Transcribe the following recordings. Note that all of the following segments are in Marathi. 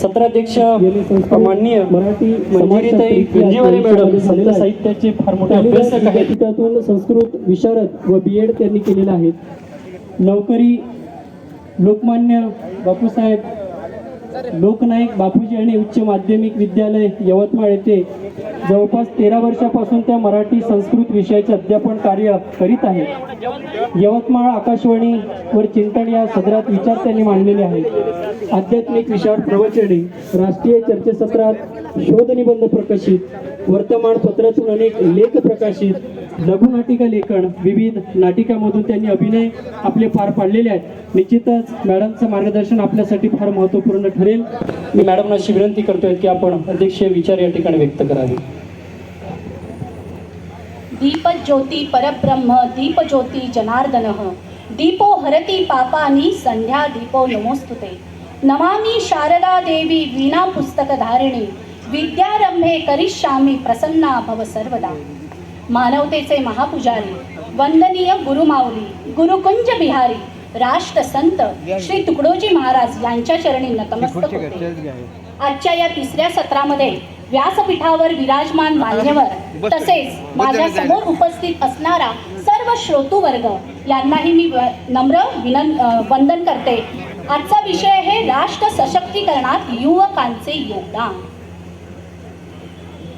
सत्राध्यक्ष माननीय मंजिरीताई गंजीवाले मॅडम संत साहित्याचे फार मोठे अभ्यासक आहेत. त्यातून संस्कृत विशारद व BEd त्यांनी केलेलं आहे. नोकरी लोकमान्य बापूसाहेब लोकनायक बापूजी आणि उच्च माध्यमिक विद्यालय यवतमाळ येथे जवळपास 13 वर्षापासून त्या मराठी संस्कृत विषयाचे अध्यापन कार्य करीत आहेत. यवतमाळ आकाशवाणीवर चिंतन या सदरात विचार त्यांनी मांडलेले आहेत. आध्यात्मिक विषयावर प्रवचने, राष्ट्रीय चर्चासत्रात शोधनिबंध प्रकाशित, वर्तमानपत्रातून अनेक लेख प्रकाशित, लघुनाटिका लेखन, विविध नाटिकामधून त्यांनी अभिनय आपले पार पाडलेले आहेत. निश्चितच मॅडमचं मार्गदर्शन आपल्यासाठी फार महत्त्वपूर्ण ठरेल. मी मॅडमना अशी विनंती करतोय की आपण अध्यक्षीय विचार या ठिकाणी व्यक्त करावे. दीप ज्योती परब्रह्म दीप ज्योती जनार्दन दीपो हरती पापानी संध्या दीपो नमोस्तुते नमामि शारदा देवी वीणा पुस्तक धारिणी विद्यारंभे करिष्यामि प्रसन्ना भव सर्वदा. मानवतेचे महापुजारी वंदनीय गुरुमाऊली गुरुकुंज बिहारी राष्ट्रसंत श्री तुकडोजी महाराज यांच्या चरणी नतमस्तक होते. आजच्या या तिसऱ्या सत्रामध्ये व्यासपीठावर विराजमान मान्यवर तसेच माझ्या समोर उपस्थित असणारा सर्व श्रोतू वर्ग यांनाही मी नम्र वंदन करते. आजचा विषय आहे राष्ट्र सशक्तीकरणात युवकांचे योगदान.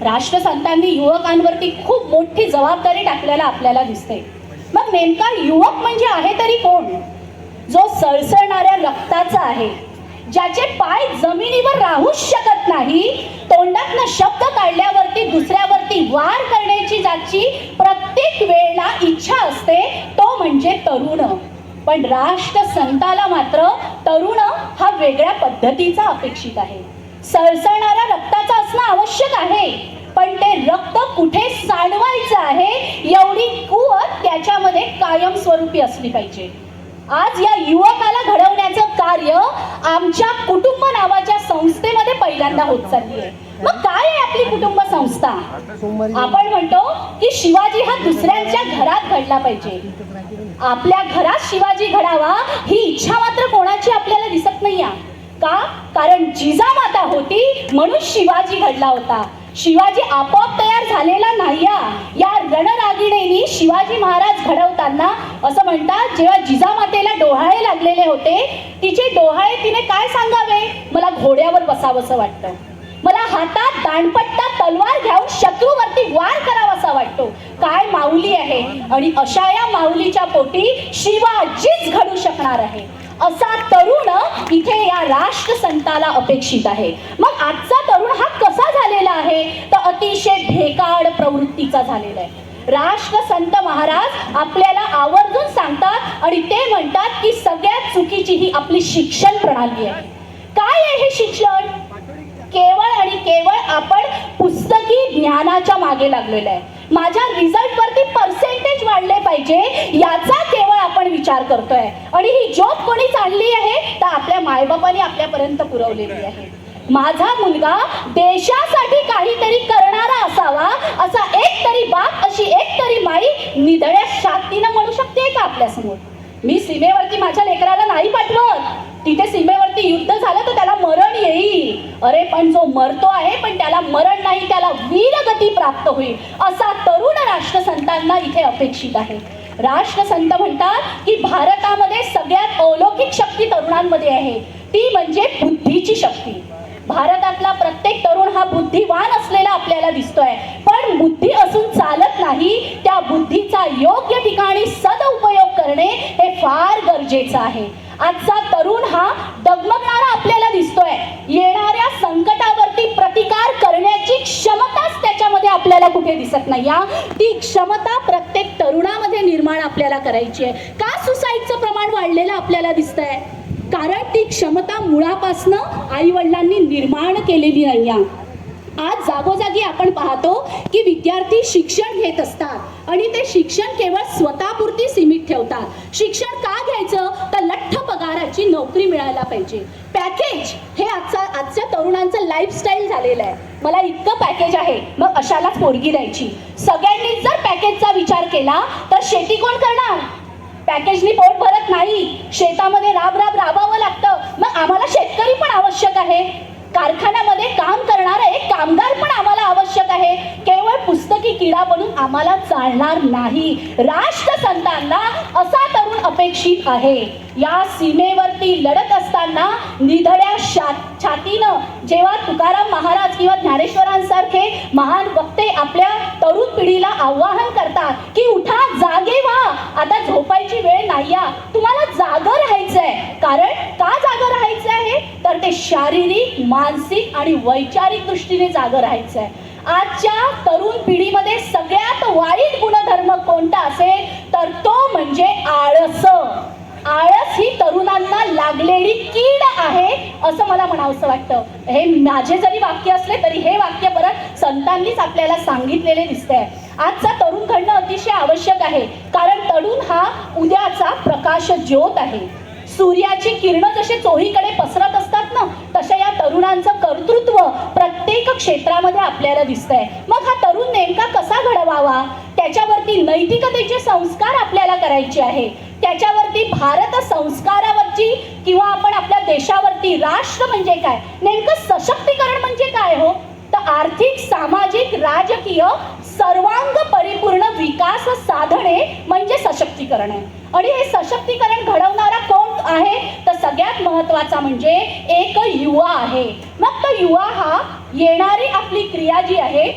राष्ट्रसंतांनी युवकांवरती खूप मोठी जबाबदारी टाकलेला आपल्याला दिसते. मग नेमका युवक म्हणजे आहे तरी कोण? जो सळसळणाऱ्या रक्ताचा आहे, ज्याचे पाय जमिनीवर राहूच शकत नाही, तोंडातनं शब्द काढल्यावरती दुसऱ्यावरती वार करण्याची ज्याची प्रत्येक वेळेला इच्छा असते, तो म्हणजे तरुण. पण राष्ट्रसंताला मात्र तरुण हा वेगळ्या पद्धतीचा अपेक्षित आहे. सळसळणाऱ्या रक्ताचा असणं आवश्यक आहे, पण ते रक्त कुठे सांडवायचं आहे एवढी कुवत त्याच्यामध्ये कायमस्वरूपी असली पाहिजे. आज या युवकाला घडवण्याचं कार्य आमच्या कुटुंब नावाच्या संस्थेमध्ये पहिल्यांदा होत चालली आहे. मग काय आहे आपली कुटुंब संस्था? आपण म्हणतो की शिवाजी हा दुसऱ्यांच्या घरात घडला पाहिजे. आपल्या घरात शिवाजी घडावा ही इच्छा मात्र कोणाची आपल्याला दिसत नाही. का? कारण जिजामाता होती म्हणून शिवाजी घडला होता. शिवाजी आपोआप तयार झालेला नाही. या रणरागिणीने शिवाजी महाराज घडवताना असं म्हणतात, जेव्हा जिजामातेला डोहाळे लागलेले होते, तिचे डोहाळे तिने काय सांगावे? मला घोड्यावर बसावंसं वाटतं, मला हातात दांडपट्टा तलवार घेऊन शत्रूवरती वार करावासा वाटतो. काय माऊली आहे, आणि अशा या माऊलीच्या पोटी शिवाजीच घडू शकणार आहे. असा तरुण इथे या राष्ट्रसंताला अपेक्षित आहे. मग आजचा तरुण हा कसा झालेला आहे? तर अतिशय भेकाड प्रवृत्तीचा झालेला आहे. राष्ट्रसंत महाराज आपल्याला आवर्जून सांगतात आणि ते म्हणतात की सगळ्यात चुकीची ही आपली शिक्षण प्रणाली आहे. काय आहे हे शिक्षण? केवळ आणि केवळ आपण पुस्तकी ज्ञानाच्या मागे लागलेलं आहे. माझ्या रिझल्ट वरती पर्सेंटेज वाढले पाहिजे याचा केवळ आपण विचार करतोय. आणि ही जॉब कोणी चालली आहे? तर आपल्या मायबापांनी आपल्यापर्यंत पुरवलेली आहे. माझा मुलगा देशासाठी काहीतरी करणारा असावा, असा एक तरी बाप, अशी एक तरी माई निधड्या शातीनं म्हणू शकते का आपल्यासमोर? मी सीमेवरती माझ्या लेकराला नाही पाठवत. तिथे सीमेवरती युद्ध झालं तर त्याला मरण येईल. अरे पण जो मरतो आहे पण त्याला मरण नाही, त्याला वीरगती प्राप्त होईल. असा तरुण राष्ट्रसंतांना इथे अपेक्षित आहे. राष्ट्रसंत म्हणतात की भारतामध्ये सगळ्यात अलौकिक शक्ती तरुणांमध्ये आहे, ती म्हणजे बुद्धीची शक्ती. भारतातला प्रत्येक तरुण हा बुद्धिवान असलेला आपल्याला दिसतोय, पण बुद्धी असून चालत नाही. त्या बुद्धीचा योग्य ठिकाणी सदुपयोग करणे हे फार गरजेचं आहे. आजचा तरुण हा डगमगणारा आपल्याला दिसतोय. येणाऱ्या संकटावरती प्रतिकार करण्याची क्षमताच त्याच्यामध्ये आपल्याला कुठे दिसत नाही. ती क्षमता प्रत्येक तरुणामध्ये निर्माण आपल्याला करायची आहे. का सुसाईडचं प्रमाण वाढलेलं आपल्याला दिसतंय? कारण ती क्षमता मुळापासनं आई वडिलांनी निर्माण केलेली नाही. आज जागोजागी आपण पाहतो की विद्यार्थी शिक्षण घेत असतात आणि ते शिक्षण केवळ स्वतःपुरती सीमित ठेवतात. शिक्षण का घ्यायचं? तर लठ्ठ पगाराची नोकरी मिळायला पाहिजे. पॅकेज हे आजच्या तरुणांचं लाईफस्टाईल झालेलं आहे. मला इतकं पॅकेज आहे, मग अशालाच पोरगी द्यायची. सगळ्यांनीच जर पॅकेजचा विचार केला तर शेती कोण करणार? पॅकेजनी पोट भरत नाही. शेतामध्ये राबावं लागतं. मग आम्हाला शेतकरी पण आवश्यक आहे. कारखान्यामध्ये काम करणारा एक कामगार पण आम्हाला आवश्यक आहे. केवळ पुस्तकी किडा बनून आम्हाला चालणार नाही. राष्ट्रसंतांना असा तरुण अपेक्षित आहे. या सीमेवरती लढत असताना निधड्या छातीनं जेव्हा तुकाराम महाराज किंवा ज्ञानेश्वरांसारखे महान वक्ते आपल्या तरुण पिढीला आवाहन करतात की उठा, जागे व्हा, आता झोपायची वेळ नाही, तुम्हाला जागं राहायचंय. कारण का जागं राहायचं आहे? तर ते शारीरिक, मानसिक आणि वैचारिक दृष्टीने जागं राहायचंय. आजच्या तरुण पिढीमध्ये सगळ्यात वाईट गुणधर्म कोणता असेल तर तो म्हणजे आळस. आळस ही तरुणांना लागलेली कीड आहे असं मला म्हणावंसं वाटतं. हे माझे जरी वाक्य असले तरी हे वाक्य परत संतांनीच आपल्याला सांगितलेले दिसतंय. आजचा तरुण घडणं अतिशय आवश्यक आहे. कारण तरुण हा उद्याचा प्रकाश ज्योत आहे. सूर्याची किरणं जसे चोहीकडे पसरत असतात ना, तशा या तरुणांचं कर्तृत्व प्रत्येक क्षेत्रामध्ये आपल्याला दिसतंय. मग हा तरुण नेमका कसा घडवावा? त्याच्यावरती नैतिकतेचे संस्कार आपल्याला करायचे आहे. त्याच्यावरती भारत संस्कारावरची किंवा आपण आपल्या देशावरती राष्ट्र म्हणजे काय, नेमकं सशक्तीकरण म्हणजे काय हो? तर आर्थिक, सामाजिक, राजकीय सर्वांग परिपूर्ण विकास साधणे म्हणजे सशक्तीकरण आहे. आणि हे सशक्तीकरण घडवणारा कोण आहे? तर सगळ्यात महत्त्वाचा म्हणजे एक युवा आहे. मग तो युवा हा येणारी आपली क्रिया जी आहे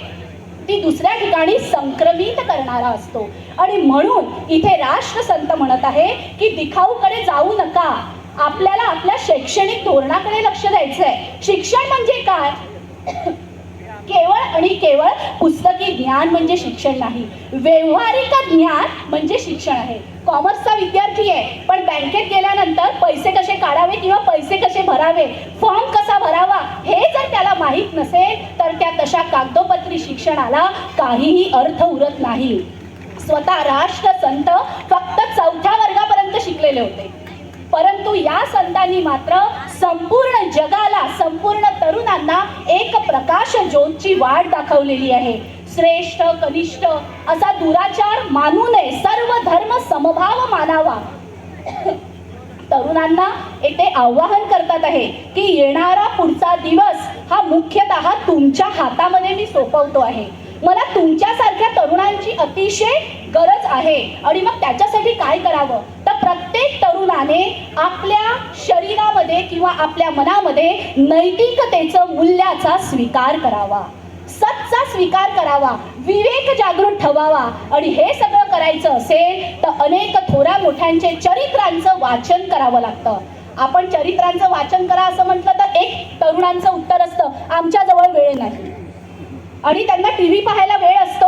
ती दुसऱ्या ठिकाणी संक्रमित करणारा असतो. आणि म्हणून इथे राष्ट्रसंत म्हणत आहे की दिखाऊकडे जाऊ नका, आपल्याला आपल्या शैक्षणिक धोरणाकडे लक्ष द्यायचंय. शिक्षण म्हणजे काय? केवळ आणि केवळ पुस्तकी ज्ञान म्हणजे शिक्षण नाही, व्यावहारिक ज्ञान म्हणजे शिक्षण आहे. कॉमर्सचा विद्यार्थी आहे पण बँकेत गेल्यानंतर पैसे कसे काढावे किंवा पैसे कसे भरावे, फॉर्म कसा भरावा हे जर त्याला माहीत नसेल तर त्या तशा कागदोपत्री शिक्षणाला काहीही अर्थ उरत नाही. स्वतः राष्ट्रसंत फक्त 4थ्या वर्गापर्यंत शिकलेले होते, परंतु या संतांनी मात्र संपूर्ण जगाला, संपूर्ण तरुणांना एक प्रकाश ज्योतची वाट दाखवलेली आहे. श्रेष्ठ कनिष्ठ असा दुराचार मानू नये, सर्व धर्म समभाव मानावा. तरुणांना ते आवाहन करतात आहे की येणारा पुढचा दिवस हा मुख्यतः तुमच्या हातामध्ये मी सोपवतो आहे. मला तुमच्यासारख्या तरुणांची अतिशय गरज आहे. आणि मग त्याच्यासाठी काय करावं? तर प्रत्येक तरुणाने आपल्या शरीरामध्ये किंवा आपल्या मनामध्ये नैतिकतेचं, मूल्याचा स्वीकार करावा, सतचा स्वीकार करावा, विवेक जागृत ठेवावा. आणि हे सगळं करायचं असेल तर अनेक थोड्या मोठ्यांचे चरित्रांचं वाचन करावं लागतं. आपण चरित्रांचं वाचन करा असं म्हटलं तर एक तरुणांचं उत्तर असतं आमच्याजवळ वेळ नाही. आणि त्यांना टीव्ही पाहायला वेळ असतो,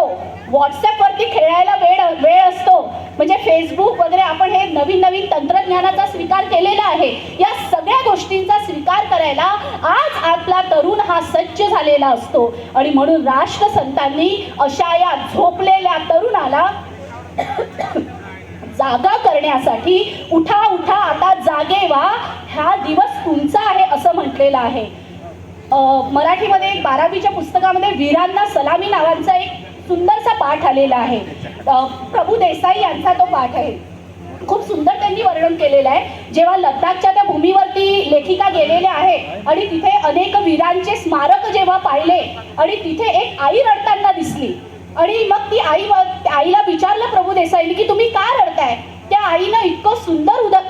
व्हॉट्सॲपवरती खेळायला वेळ असतो. म्हणजे फेसबुक वगैरे आपण हे नवीन नवीन तंत्रज्ञानाचा स्वीकार केलेला आहे. या सगळ्या गोष्टींचा स्वीकार करायला आज आपला तरुण हा सज्ज झालेला असतो. आणि म्हणून राष्ट्रसंतांनी अशा या झोपलेल्या तरुणाला जागा करण्यासाठी उठा उठा आता जागे व्हा, हा दिवस तुमचा आहे असं म्हटलेलं आहे. मराठीमध्ये एक 12वीच्या पुस्तकामध्ये वीरांना सलामी नावाचा एक सुंदरसा पाठ आलेला आहे. प्रभू देसाई यांचा तो पाठ आहे. खूप सुंदर त्यांनी वर्णन केलेलं आहे. जेव्हा लद्दाखच्या त्या भूमीवरती लेखिका गेलेल्या आहे आणि तिथे अनेक वीरांचे स्मारक जेव्हा पाहिले आणि तिथे एक आई रडताना दिसली आणि मग ती आईला विचारलं प्रभू देसाईंनी की तुम्ही का रडताय? त्या आईनं इतकं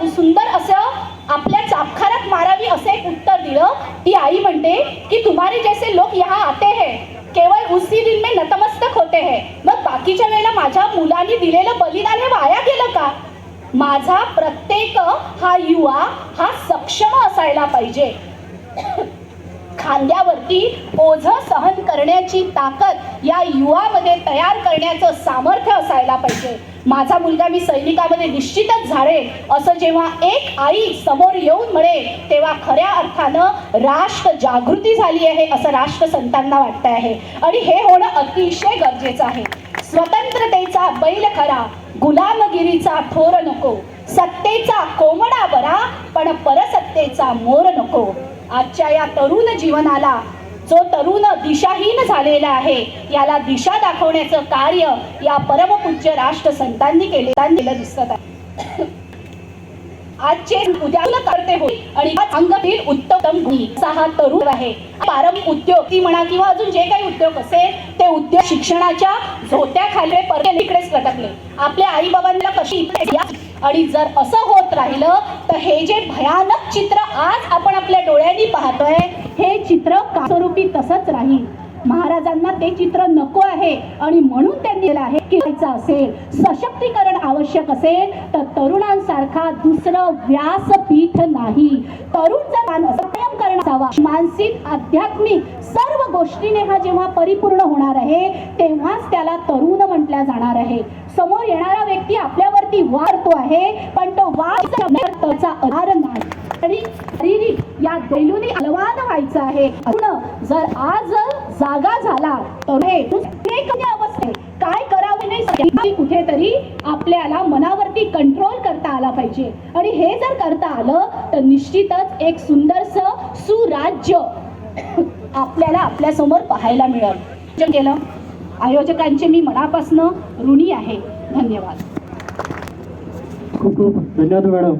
सुंदर असं आपल्या चापखारात मारावी असं एक उत्तर दिलं. ती आई म्हणते की तुम्हारे जैसे लोग यहाँ आते हैं, केवळ उसी दिन में नतमस्तक होते हैं. मग बाकीच्या वेळेला माझ्या मुलांनी दिलेलं बलिदान हे वाया गेलं का? माझा प्रत्येक हा युवा हा सक्षम असायला पाहिजे. खांद्यावरती ओझं सहन करण्याची ताकद या युवामध्ये तयार करण्याचं सामर्थ्य असायला पाहिजे. माझा मुलगा मी सैनिकामध्ये निश्चितच झाडेल असं जेव्हा एक आई समोर येऊन म्हणेल तेव्हा खऱ्या अर्थानं राष्ट्र जागृती झाली आहे असं राष्ट्रसंतांना वाटतं आहे. आणि हे होणं अतिशय गरजेचं आहे. स्वतंत्रतेचा बैल खरा, गुलामगिरीचा थोर नको, सत्तेचा कोंबडा बरा पण परसत्तेचा मोर नको. आजच्या या तरुण जीवनाला, जो तरुण दिशाहीन झालेला आहे, याला दिशा दाखवण्याचं कार्य या परमपूज्य राष्ट्रसंतांनी केलेलं दिसत आहे. आजचे उद्या करते होईल आणि अंगभीर उत्तम गुणी हा तरुण आहे. पारंपरिक उद्योग ती म्हणा किंवा अजून जे काही उद्योग असेल ते उद्योग शिक्षणाच्या झोत्याखाली इकडेच लटकले. आपल्या आई बाबांना कशी आणि जर असं होत राहिलं तर हे जे भयानक चित्र आज आपण आपल्या डोळ्यांनी पाहतोय हे चित्र कायमस्वरूपी तसंच राहील. महाराजांना ते चित्र नको आहे आणि म्हणून त्यांनी दिलं आहे की असेल सशक्तीकरण आवश्यक असेल तर तरुणांसारखा दुसरं व्यासपीठ नाही. तरुण जर संयम करण्याचा मानसिक आध्यात्मिक सर्व गोष्टीने हा जेव्हा परिपूर्ण होणार आहे तेव्हाच त्याला तरुण म्हटल्या जाणार आहे. समोर येणारा व्यक्ती आपल्यावरती वारतो आहे पण तो वार त्याचा आधार नाही आणि शारीरिक या दैलूनी अलवाद व्हायचं आहे. जर आज जागा झाला तर हे अवस्था काय करावे नाही कुठेतरी आपल्याला मनावरती कंट्रोल करता आला पाहिजे आणि हे जर करता आलं तर निश्चितच एक सुंदरसं सुराज्य आपल्याला आपल्या समोर पाहायला मिळेल. आयोजकांचे मी मनापासून ऋणी आहे. धन्यवाद. खूप खूप धन्यवाद मॅडम.